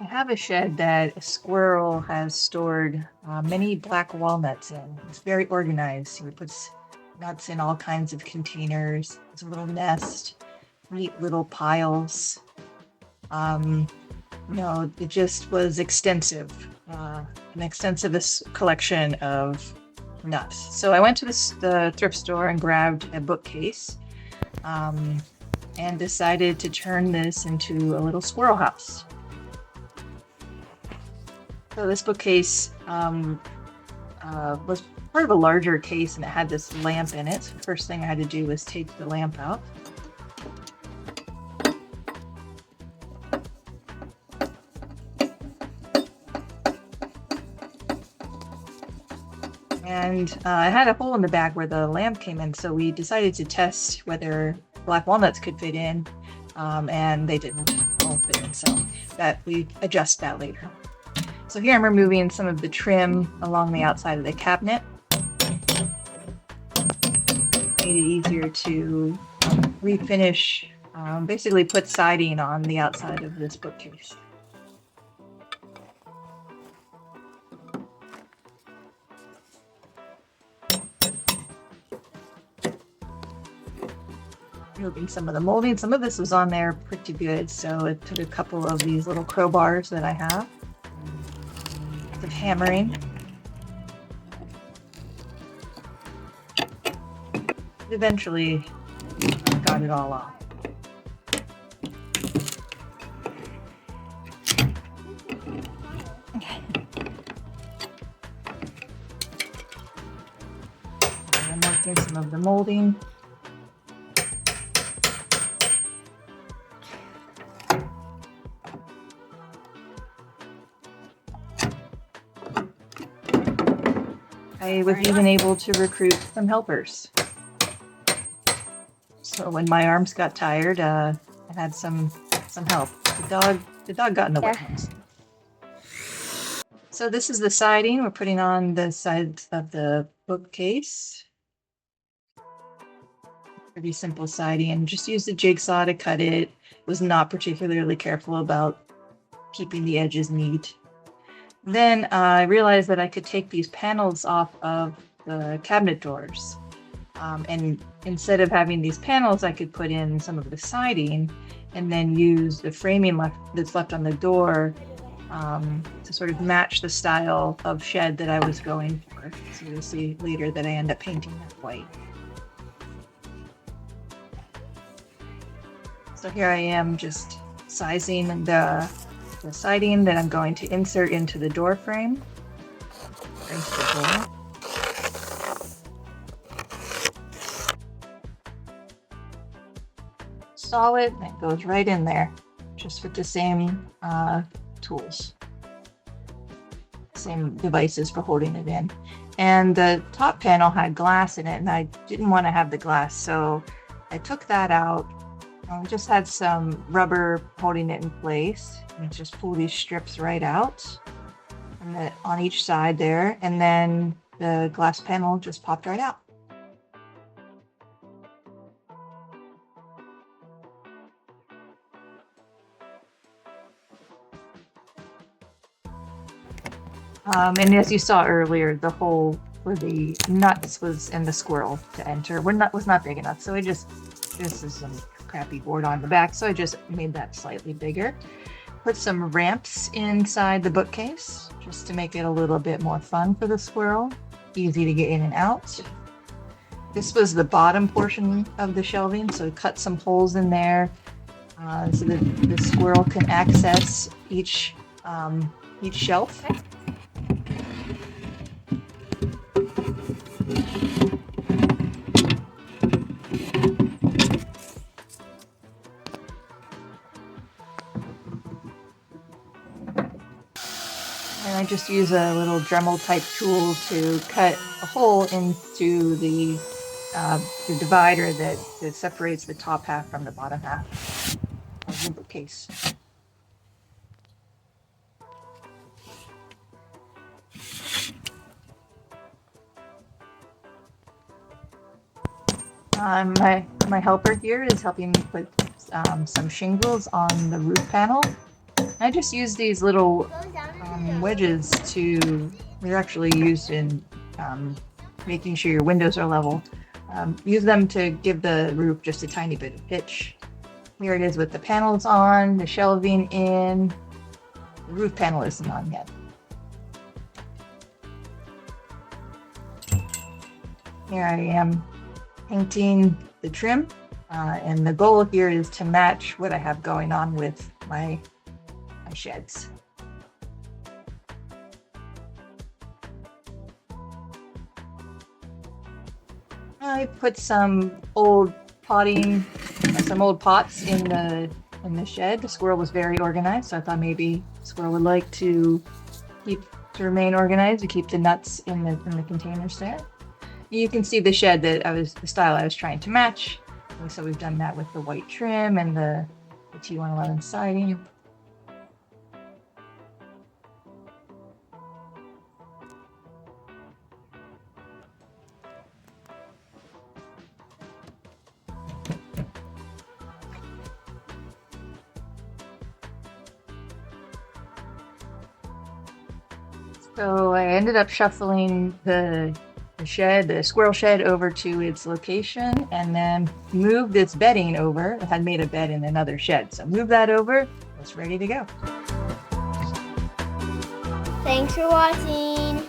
I have a shed that a squirrel has stored many black walnuts in. It's very organized. He puts nuts in all kinds of containers. It's a little nest, neat little piles. Um, it just was extensive, an extensive collection of nuts. So I went to the thrift store and grabbed a bookcase um, and decided to turn this into a little squirrel house. So this bookcase was part of a larger case, and it had this lamp in it. First thing I had to do was take the lamp out. And it had a hole in the back where the lamp came in, so we decided to test whether black walnuts could fit in, and they didn't all fit in, so that we adjust that later. So here I'm removing some of the trim along the outside of the cabinet. Made it easier to refinish, basically put siding on the outside of this bookcase. Removing some of the molding. Some of this was on there pretty good, so it took a couple of these little crowbars that I have. Of hammering. Eventually got it all off. I'm working some of the molding. I was even able to recruit some helpers. So when my arms got tired, I had some help. The dog got in the way. So this is the siding we're putting on the sides of the bookcase. Pretty simple siding, and just use the jigsaw to cut it. Was not particularly careful about keeping the edges neat. Then I realized that I could take these panels off of the cabinet doors. And instead of having these panels, I could put in some of the siding and then use the framing that's left on the door to sort of match the style of shed that I was going for. So you'll see later that I end up painting that white. So here I am just sizing the siding that I'm going to insert into the door frame. Solid, and it goes right in there, just with the same tools, same devices for holding it in. And the top panel had glass in it, and I didn't want to have the glass, so I took that out. Just had some rubber holding it in place, and just pull these strips right out on each side there, and then the glass panel just popped right out. And as you saw earlier, the hole for the nuts was in the squirrel to enter. Was not big enough, so this is some crappy board on the back, so I just made that slightly bigger. Put some ramps inside the bookcase just to make it a little bit more fun for the squirrel, easy to get in and out. This was the bottom portion of the shelving, so cut some holes in there so that the squirrel can access each shelf. And I just use a little Dremel type tool to cut a hole into the divider that separates the top half from the bottom half of the bookcase. My helper here is helping me put some shingles on the roof panel. I just use these little wedges they're actually used in making sure your windows are level. Use them to give the roof just a tiny bit of pitch. Here it is with the panels on, the shelving in. The roof panel isn't on yet. Here I am painting the trim, and the goal here is to match what I have going on with my sheds. I put some old pots in the shed. The squirrel was very organized, so I thought maybe the squirrel would like to remain organized, to keep the nuts in the containers there. You can see the shed the style I was trying to match. So we've done that with the white trim and the T111 siding. So I ended up shuffling the squirrel shed over to its location, and then moved its bedding over. It had made a bed in another shed, so move that over. It's ready to go. Thanks for watching.